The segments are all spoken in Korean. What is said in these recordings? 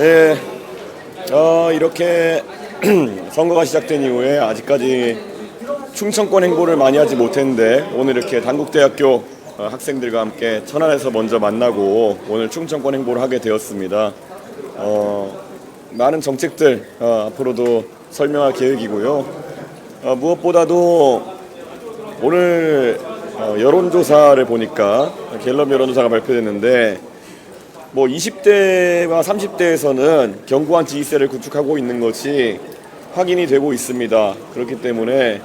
예, 이렇게 선거가 시작된 이후에 아직까지 충청권 행보를 많이 하지 못했는데 오늘 이렇게 단국대학교 학생들과 함께 천안에서 먼저 만나고 오늘 충청권 행보를 하게 되었습니다. 많은 정책들 앞으로도 설명할 계획이고요. 무엇보다도 오늘 여론조사를 보니까 갤럽 여론조사가 발표됐는데 20대와 30대에서는 견고한 지지세를 구축하고 있는 것이 확인이 되고 있습니다. 그렇기 때문에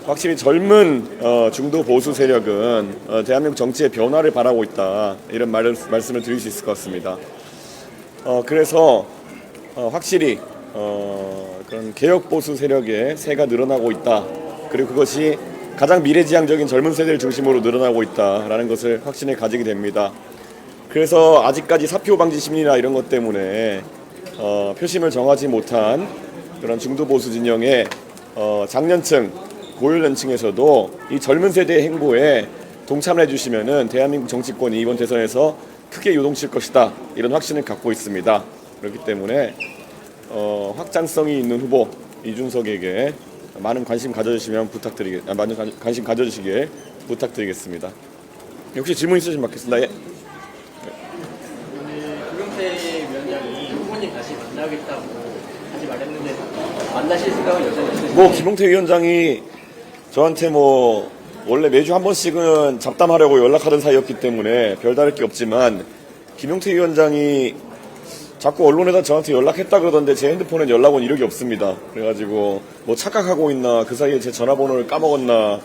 확실히 젊은 중도 보수 세력은 대한민국 정치의 변화를 바라고 있다, 이런 말씀을 드릴 수 있을 것 같습니다. 그래서 확실히 그런 개혁 보수 세력의 세가 늘어나고 있다, 그리고 그것이 가장 미래지향적인 젊은 세대를 중심으로 늘어나고 있다라는 것을 확신에 가지게 됩니다. 그래서 아직까지 사표 방지 심리나 이런 것 때문에 표심을 정하지 못한 그런 중도 보수 진영의 장년층, 고연령층에서도 이 젊은 세대의 행보에 동참해 주시면은 대한민국 정치권이 이번 대선에서 크게 요동칠 것이다, 이런 확신을 갖고 있습니다. 그렇기 때문에 확장성이 있는 후보 이준석에게 많은 관심 가져주시길 부탁드리겠습니다. 혹시 질문 있으시면 받겠습니다. 예. 김용태 위원장이 후보님 다시 만나겠다고 다시 말했는데 만나실 생각은 여전히 있으신가요? 김용태 위원장이 저한테 원래 매주 한 번씩은 잡담하려고 연락하던 사이였기 때문에 별다를 게 없지만, 김용태 위원장이 자꾸 언론에다 저한테 연락했다 그러던데 제 핸드폰엔 연락 온 이력이 없습니다. 그래가지고 착각하고 있나, 그 사이에 제 전화번호를 까먹었나,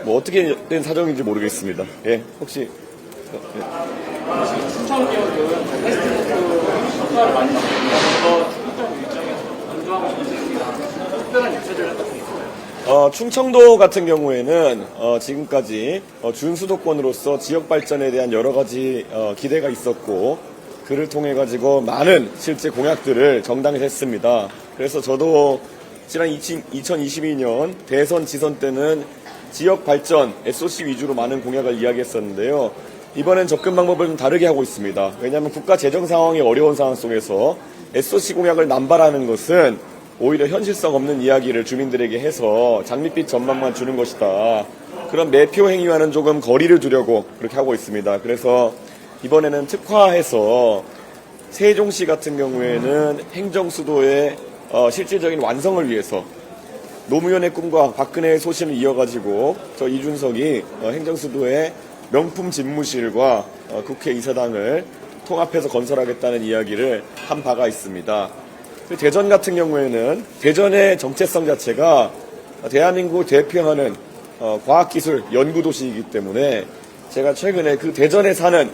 어떻게 된 사정인지 모르겠습니다. 예, 혹시 충청지역은 패스트푸드 성과를 많이 받고 충청 일정에서 건조하고 있습니다. 특별한 유세를 같은 게 있어요? 충청도 같은 경우에는 지금까지 준수도권으로서 지역 발전에 대한 여러 가지 기대가 있었고, 그를 통해 가지고 많은 실제 공약들을 정당에서 했습니다. 그래서 저도 지난 2022년 대선 지선 때는 지역 발전, SOC 위주로 많은 공약을 이야기했었는데요. 이번엔 접근 방법을 좀 다르게 하고 있습니다. 왜냐하면 국가 재정 상황이 어려운 상황 속에서 SOC 공약을 남발하는 것은 오히려 현실성 없는 이야기를 주민들에게 해서 장밋빛 전망만 주는 것이다, 그런 매표 행위와는 조금 거리를 두려고 그렇게 하고 있습니다. 그래서 이번에는 특화해서 세종시 같은 경우에는 행정수도의 실질적인 완성을 위해서 노무현의 꿈과 박근혜의 소신을 이어가지고 저 이준석이 행정수도의 명품 집무실과 국회 이사당을 통합해서 건설하겠다는 이야기를 한 바가 있습니다. 대전 같은 경우에는 대전의 정체성 자체가 대한민국을 대표하는 과학기술 연구도시이기 때문에 제가 최근에 그 대전에 사는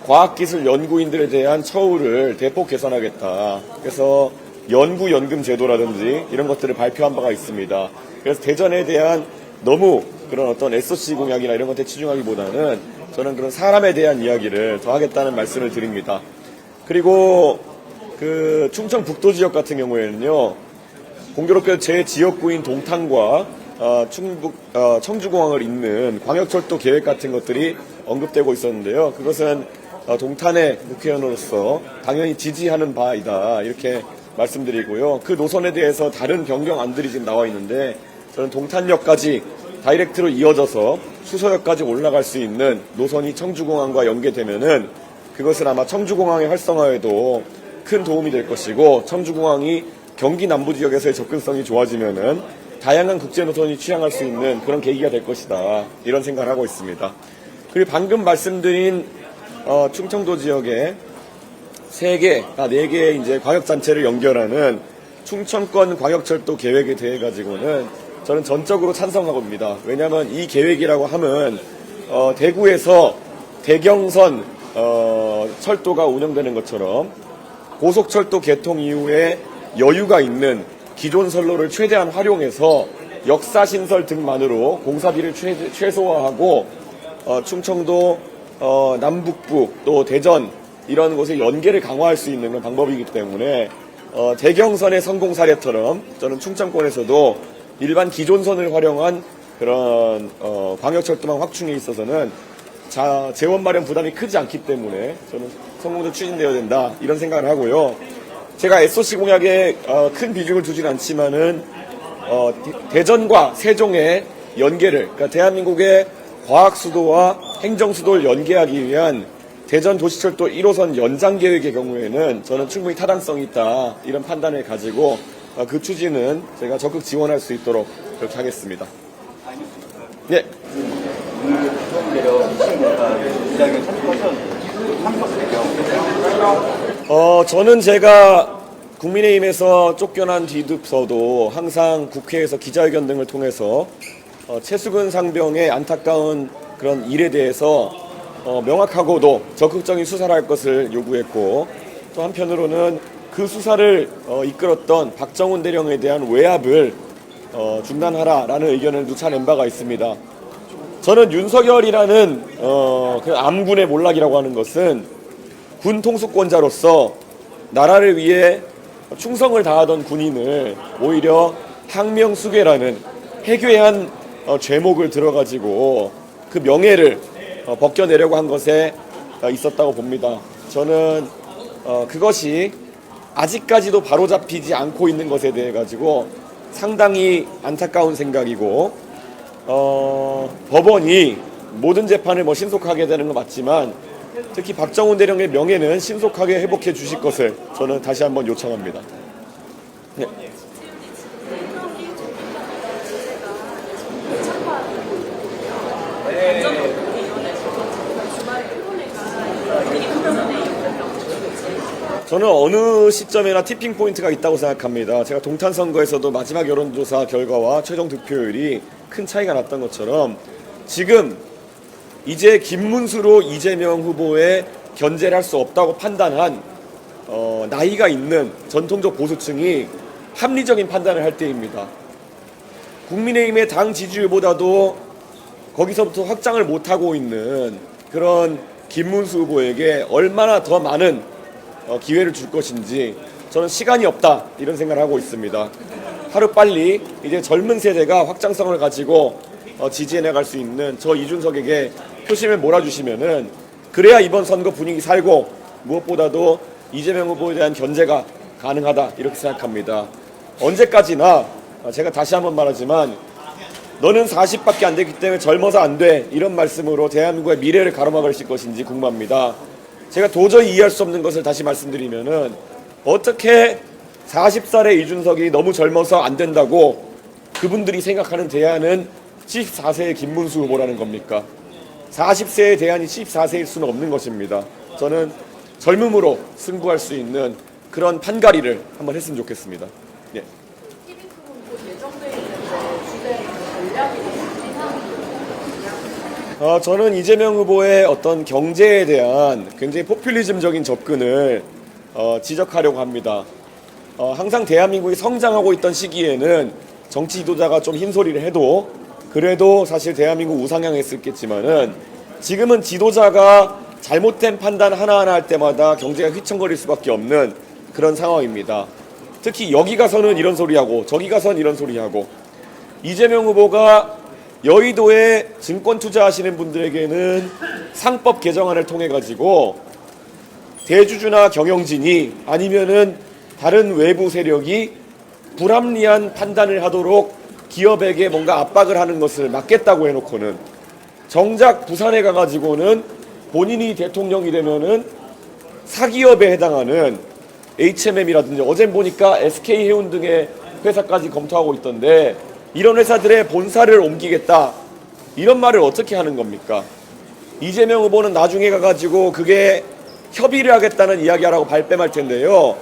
과학기술 연구인들에 대한 처우를 대폭 개선하겠다, 그래서 연구연금 제도라든지 이런 것들을 발표한 바가 있습니다. 그래서 대전에 대한 너무 그런 어떤 SOC 공약이나 이런 것에 치중하기보다는 저는 그런 사람에 대한 이야기를 더 하겠다는 말씀을 드립니다. 그리고 그 충청북도 지역 같은 경우에는요, 공교롭게 제 지역구인 동탄과 청주공항을 잇는 광역철도 계획 같은 것들이 언급되고 있었는데요. 그것은 동탄의 국회의원으로서 당연히 지지하는 바이다, 이렇게 말씀드리고요. 그 노선에 대해서 다른 변경안들이 지금 나와 있는데, 저는 동탄역까지 다이렉트로 이어져서 수서역까지 올라갈 수 있는 노선이 청주공항과 연계되면은 그것은 아마 청주공항의 활성화에도 큰 도움이 될 것이고, 청주공항이 경기 남부 지역에서의 접근성이 좋아지면은 다양한 국제 노선이 취향할 수 있는 그런 계기가 될 것이다, 이런 생각을 하고 있습니다. 그리고 방금 말씀드린 충청도 지역에 4개의 이제 광역단체를 연결하는 충청권 광역철도 계획에 대해 가지고는 저는 전적으로 찬성하고 있습니다. 왜냐하면 이 계획이라고 하면 대구에서 대경선 철도가 운영되는 것처럼 고속철도 개통 이후에 여유가 있는 기존 선로를 최대한 활용해서 역사신설 등만으로 공사비를 최소화하고 충청도 남북부 또 대전 이런 곳의 연계를 강화할 수 있는 방법이기 때문에 대경선의 성공 사례처럼 저는 충청권에서도 일반 기존선을 활용한 그런 광역철도망 확충에 있어서는 재원 마련 부담이 크지 않기 때문에 저는 성공적으로 추진되어야 된다, 이런 생각을 하고요. 제가 SOC 공약에 큰 비중을 두진 않지만은 대전과 세종의 연계를, 그러니까 대한민국의 과학 수도와 행정 수도를 연계하기 위한 대전 도시철도 1호선 연장 계획의 경우에는 저는 충분히 타당성이 있다, 이런 판단을 가지고 그 추진은 제가 적극 지원할 수 있도록 그렇게 하겠습니다. 네. 오늘 처음 내려 2층 시장에 참석하셨는데 참석 배경 저는 제가 국민의힘에서 쫓겨난 뒤집어도 항상 국회에서 기자회견 등을 통해서 최수근 상병의 안타까운 그런 일에 대해서 명확하고도 적극적인 수사를 할 것을 요구했고, 또 한편으로는 그 수사를 이끌었던 박정훈 대령에 대한 외압을 중단하라라는 의견을 누차낸 바가 있습니다. 저는 윤석열이라는 그 암군의 몰락이라고 하는 것은 군 통수권자로서 나라를 위해 충성을 다하던 군인을 오히려 항명수괴라는 해괴한 죄목을 들어가지고 그 명예를 벗겨내려고 한 것에 있었다고 봅니다. 저는 그것이 아직까지도 바로잡히지 않고 있는 것에 대해 가지고 상당히 안타까운 생각이고, 법원이 모든 재판을 신속하게 되는 건 맞지만 특히 박정훈 대령의 명예는 신속하게 회복해 주실 것을 저는 다시 한번 요청합니다. 네. 저는 어느 시점에나 티핑 포인트가 있다고 생각합니다. 제가 동탄 선거에서도 마지막 여론조사 결과와 최종 득표율이 큰 차이가 났던 것처럼 지금 이제 김문수로 이재명 후보에 견제를 할 수 없다고 판단한 나이가 있는 전통적 보수층이 합리적인 판단을 할 때입니다. 국민의힘의 당 지지율보다도 거기서부터 확장을 못하고 있는 그런 김문수 후보에게 얼마나 더 많은 기회를 줄 것인지 저는 시간이 없다, 이런 생각을 하고 있습니다. 하루빨리 이제 젊은 세대가 확장성을 가지고 지지해 나갈 수 있는 저 이준석에게 표심을 몰아주시면은, 그래야 이번 선거 분위기 살고 무엇보다도 이재명 후보에 대한 견제가 가능하다, 이렇게 생각합니다. 언제까지나 제가 다시 한번 말하지만 너는 40밖에 안 되기 때문에 젊어서 안 돼, 이런 말씀으로 대한민국의 미래를 가로막으실 것인지 궁금합니다. 제가 도저히 이해할 수 없는 것을 다시 말씀드리면은, 어떻게 40살의 이준석이 너무 젊어서 안 된다고 그분들이 생각하는 대안은 74세의 김문수 후보라는 겁니까? 40세의 대안이 74세일 수는 없는 것입니다. 저는 젊음으로 승부할 수 있는 그런 판가리를 한번 했으면 좋겠습니다. 예. 저는 이재명 후보의 어떤 경제에 대한 굉장히 포퓰리즘적인 접근을 지적하려고 합니다. 항상 대한민국이 성장하고 있던 시기에는 정치 지도자가 좀 흰소리를 해도 그래도 사실 대한민국 우상향했었겠지만은, 지금은 지도자가 잘못된 판단 하나하나 할 때마다 경제가 휘청거릴 수밖에 없는 그런 상황입니다. 특히 여기 가서는 이런 소리하고 저기 가서는 이런 소리하고, 이재명 후보가 여의도에 증권 투자하시는 분들에게는 상법 개정안을 통해 가지고 대주주나 경영진이 아니면은 다른 외부 세력이 불합리한 판단을 하도록 기업에게 뭔가 압박을 하는 것을 막겠다고 해놓고는, 정작 부산에 가가지고는 본인이 대통령이 되면은 사기업에 해당하는 HMM이라든지 어제 보니까 SK해운 등의 회사까지 검토하고 있던데, 이런 회사들의 본사를 옮기겠다, 이런 말을 어떻게 하는 겁니까? 이재명 후보는 나중에 가가지고 그게 협의를 하겠다는 이야기하라고 발뺌할 텐데요.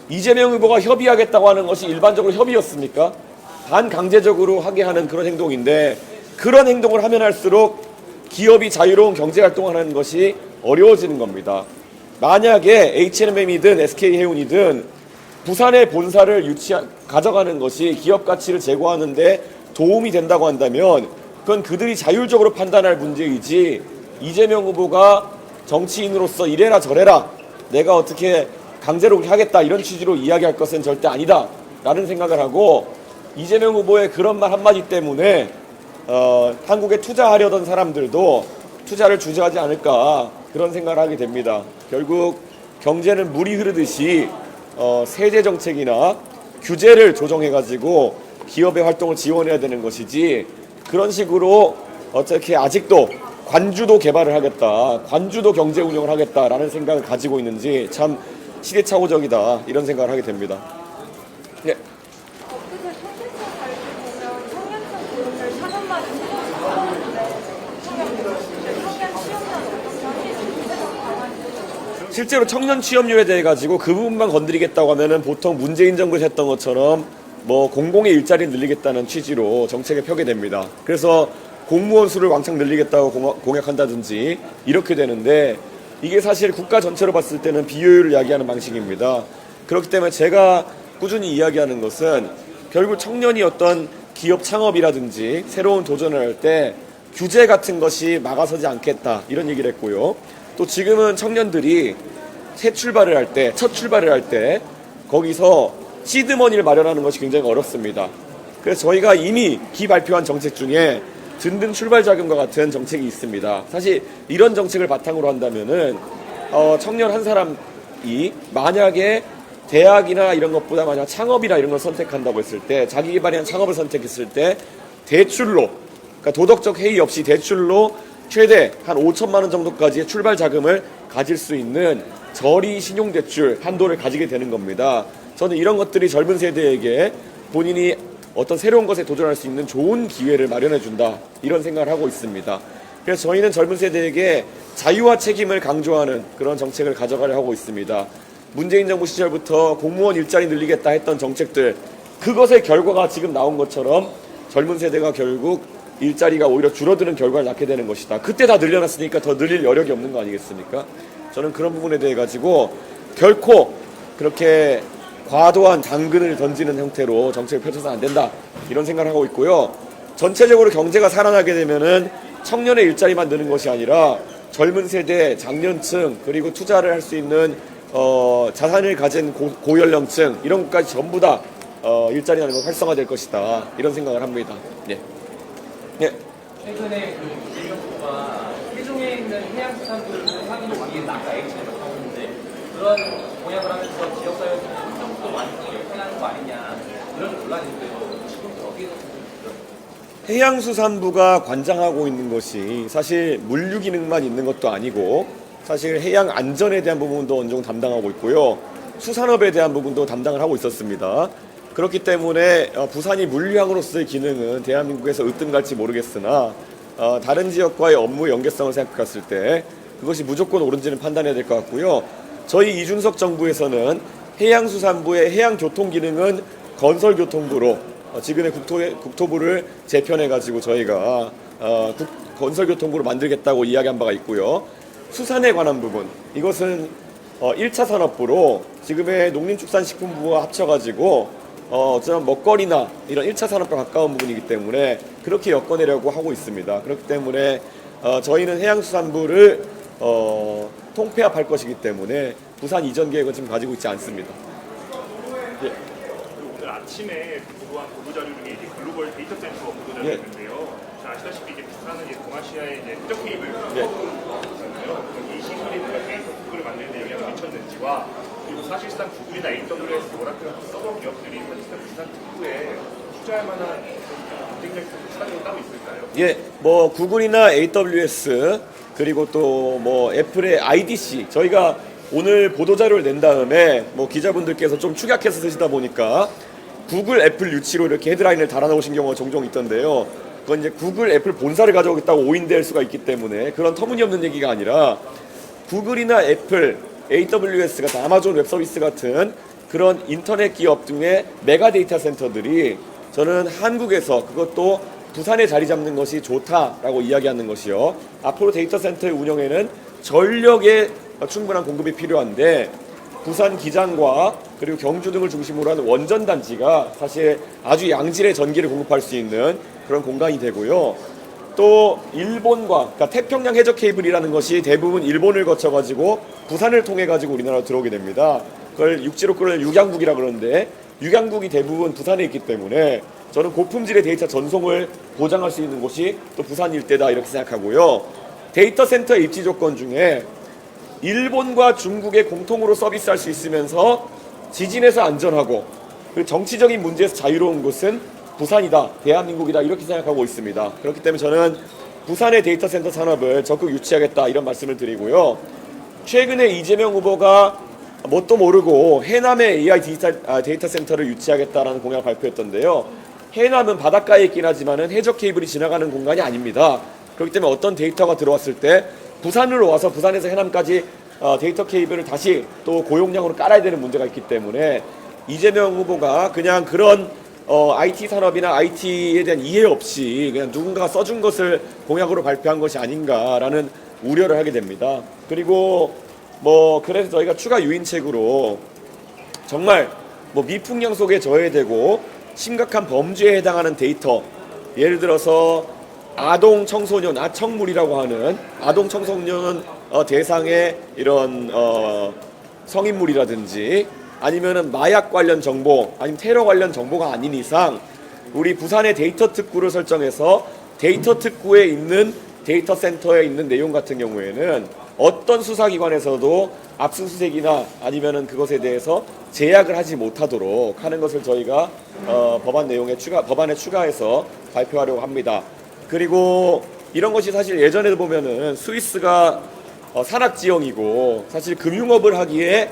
이재명 후보가 협의하겠다고 하는 것이 일반적으로 협의였습니까? 반강제적으로 하게 하는 그런 행동인데, 그런 행동을 하면 할수록 기업이 자유로운 경제활동을 하는 것이 어려워지는 겁니다. 만약에 H&M이든 SK해운이든 부산의 본사를 가져가는 것이 기업 가치를 제고하는 데 도움이 된다고 한다면 그건 그들이 자율적으로 판단할 문제이지, 이재명 후보가 정치인으로서 이래라 저래라 내가 어떻게 강제로 하겠다 이런 취지로 이야기할 것은 절대 아니다 라는 생각을 하고, 이재명 후보의 그런 말 한마디 때문에 한국에 투자하려던 사람들도 투자를 주저하지 않을까, 그런 생각을 하게 됩니다. 결국 경제는 물이 흐르듯이 세제 정책이나 규제를 조정해가지고 기업의 활동을 지원해야 되는 것이지, 그런 식으로 어떻게 아직도 관주도 개발을 하겠다, 관주도 경제 운영을 하겠다라는 생각을 가지고 있는지 참 시대착오적이다, 이런 생각을 하게 됩니다. 네. 엊그제 통계청 발표 보면 청년층 고용률 4년 만에 높아졌는데 청년 취업률은 어떻게 하시는지 구체적 방안이 있으신가요? 실제로 청년 취업률에 대해 가지고 그 부분만 건드리겠다고 하면은 보통 문재인 정부에서 했던 것처럼 뭐 공공의 일자리를 늘리겠다는 취지로 정책에 펴게 됩니다. 그래서 공무원 수를 왕창 늘리겠다고 공약한다든지 이렇게 되는데, 이게 사실 국가 전체로 봤을 때는 비효율을 이야기하는 방식입니다. 그렇기 때문에 제가 꾸준히 이야기하는 것은 결국 청년이 어떤 기업 창업이라든지 새로운 도전을 할 때 규제 같은 것이 막아서지 않겠다, 이런 얘기를 했고요. 또 지금은 청년들이 새 출발을 할 때, 첫 출발을 할 때 거기서 시드머니를 마련하는 것이 굉장히 어렵습니다. 그래서 저희가 이미 기발표한 정책 중에 든든 출발 자금과 같은 정책이 있습니다. 사실 이런 정책을 바탕으로 한다면은 청년 한 사람이 만약에 대학이나 이런 것보다 만약 창업이나 이런 걸 선택한다고 했을 때, 자기 개발이나 창업을 선택했을 때 대출로, 그러니까 도덕적 해이 없이 대출로 최대 한 5천만 원 정도까지의 출발 자금을 가질 수 있는 저리 신용대출 한도를 가지게 되는 겁니다. 저는 이런 것들이 젊은 세대에게 본인이 어떤 새로운 것에 도전할 수 있는 좋은 기회를 마련해준다, 이런 생각을 하고 있습니다. 그래서 저희는 젊은 세대에게 자유와 책임을 강조하는 그런 정책을 가져가려 하고 있습니다. 문재인 정부 시절부터 공무원 일자리 늘리겠다 했던 정책들, 그것의 결과가 지금 나온 것처럼 젊은 세대가 결국 일자리가 오히려 줄어드는 결과를 낳게 되는 것이다. 그때 다 늘려놨으니까 더 늘릴 여력이 없는 거 아니겠습니까? 저는 그런 부분에 대해 가지고 결코 그렇게 과도한 당근을 던지는 형태로 정책을 펼쳐서는 안 된다, 이런 생각을 하고 있고요. 전체적으로 경제가 살아나게 되면은 청년의 일자리만 느는 것이 아니라 젊은 세대, 장년층, 그리고 투자를 할 수 있는 자산을 가진 고연령층, 이런 것까지 전부 다 일자리라는 것 활성화될 것이다, 이런 생각을 합니다. 예. 예. 최근에 그 일정부가 세종에 있는 해양수산부를 상위로 위에 나가 H를 하고 있는데, 그런 공약을 하면서 지역사회에서 환경도 많이 역행하는 거 아니냐, 이런 논란이 있는데요. 지금 여기는 해양수산부가 관장하고 있는 것이 사실 물류 기능만 있는 것도 아니고, 사실 해양 안전에 대한 부분도 어느 정도 담당하고 있고요. 수산업에 대한 부분도 담당을 하고 있었습니다. 그렇기 때문에 부산이 물류항으로서의 기능은 대한민국에서 으뜸갈지 모르겠으나 다른 지역과의 업무 연계성을 생각했을 때 그것이 무조건 옳은지는 판단해야 될 것 같고요. 저희 이준석 정부에서는 해양수산부의 해양교통 기능은 건설교통부로 지금의 국토부를 재편해가지고 저희가 건설교통부로 만들겠다고 이야기한 바가 있고요. 수산에 관한 부분, 이것은 1차 산업부로 지금의 농림축산식품부와 합쳐가지고 어쩌면 먹거리나 이런 1차 산업과 가까운 부분이기 때문에 그렇게 엮어내려고 하고 있습니다. 그렇기 때문에 저희는 해양수산부를 통폐합할 것이기 때문에 부산 이전 계획은 지금 가지고 있지 않습니다. 예. 오늘 아침에 보도한 보도자료 중에 이제 글로벌 데이터 센터 보도자료인데요. 아시다시피 이제 부산은 이제 동아시아의 이제 해적 개입을 있잖아요. 이 시설이 데이터 구글을 만드는 데 영향을 미쳤는지와, 그리고 사실상 구글이나 AWS, 오라클 같은 서버 기업들이 사실상 부산 특구에 투자할 만한 경쟁력 수단이 따로 있을까요? 예, 뭐 구글이나 AWS, 그리고 또 뭐 애플의 IDC, 저희가 오늘 보도자료를 낸 다음에 뭐 기자분들께서 좀 축약해서 쓰시다 보니까 구글, 애플 유치로 이렇게 헤드라인을 달아놓으신 경우가 종종 있던데요. 그건 이제 구글, 애플 본사를 가져오겠다고 오인될 수가 있기 때문에 그런 터무니없는 얘기가 아니라, 구글이나 애플, AWS 같은 아마존 웹서비스 같은 그런 인터넷 기업 등의 메가 데이터 센터들이 저는 한국에서, 그것도 부산에 자리 잡는 것이 좋다라고 이야기하는 것이요. 앞으로 데이터 센터의 운영에는 전력의 충분한 공급이 필요한데, 부산 기장과 그리고 경주 등을 중심으로 하는 원전 단지가 사실 아주 양질의 전기를 공급할 수 있는 그런 공간이 되고요. 또 일본과, 그러니까 태평양 해적 케이블이라는 것이 대부분 일본을 거쳐가지고 부산을 통해가지고 우리나라로 들어오게 됩니다. 그걸 육지로 끌어낸 육양국이라 그러는데, 육양국이 대부분 부산에 있기 때문에 저는 고품질의 데이터 전송을 보장할 수 있는 곳이 또 부산 일대다, 이렇게 생각하고요. 데이터 센터 입지 조건 중에 일본과 중국에 공통으로 서비스할 수 있으면서 지진에서 안전하고 그리고 정치적인 문제에서 자유로운 곳은 부산이다, 대한민국이다 이렇게 생각하고 있습니다. 그렇기 때문에 저는 부산의 데이터 센터 산업을 적극 유치하겠다 이런 말씀을 드리고요. 최근에 이재명 후보가 뭣도 모르고 해남에 AI 데이터 센터를 유치하겠다라는 공약을 발표했던데요. 해남은 바닷가에 있긴 하지만은 해적 케이블이 지나가는 공간이 아닙니다. 그렇기 때문에 어떤 데이터가 들어왔을 때 부산으로 와서 부산에서 해남까지 데이터 케이블을 다시 또 고용량으로 깔아야 되는 문제가 있기 때문에 이재명 후보가 그냥 그런 IT 산업이나 IT에 대한 이해 없이 그냥 누군가가 써준 것을 공약으로 발표한 것이 아닌가라는 우려를 하게 됩니다. 그리고 그래서 저희가 추가 유인책으로 정말 미풍령 속에 저해되고 심각한 범죄에 해당하는 데이터, 예를 들어서 아동 청소년, 아청물이라고 하는 아동 청소년 대상의 이런 성인물이라든지 아니면은 마약 관련 정보, 아니면 테러 관련 정보가 아닌 이상 우리 부산의 데이터 특구를 설정해서 데이터 특구에 있는 데이터 센터에 있는 내용 같은 경우에는 어떤 수사기관에서도 압수수색이나 아니면은 그것에 대해서 제약을 하지 못하도록 하는 것을 저희가 법안에 추가해서 발표하려고 합니다. 그리고 이런 것이 사실 예전에도 보면은 스위스가 산악지형이고 사실 금융업을 하기에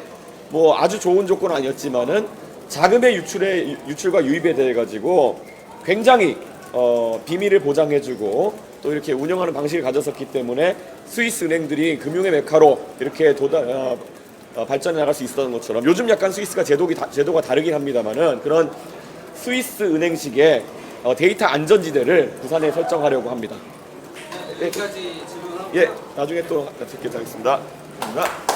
아주 좋은 조건은 아니었지만은 자금의 유출과 유입에 대해 가지고 굉장히 비밀을 보장해주고 또 이렇게 운영하는 방식을 가졌었기 때문에 스위스 은행들이 금융의 메카로 이렇게 발전해 나갈 수 있었던 것처럼 요즘 약간 스위스가 제도가 다르긴 합니다만은 그런 스위스 은행식의 데이터 안전지대를 부산에 설정하려고 합니다. 여기까지 질문하고 예, 나중에 또 뵙겠습니다. 감사합니다.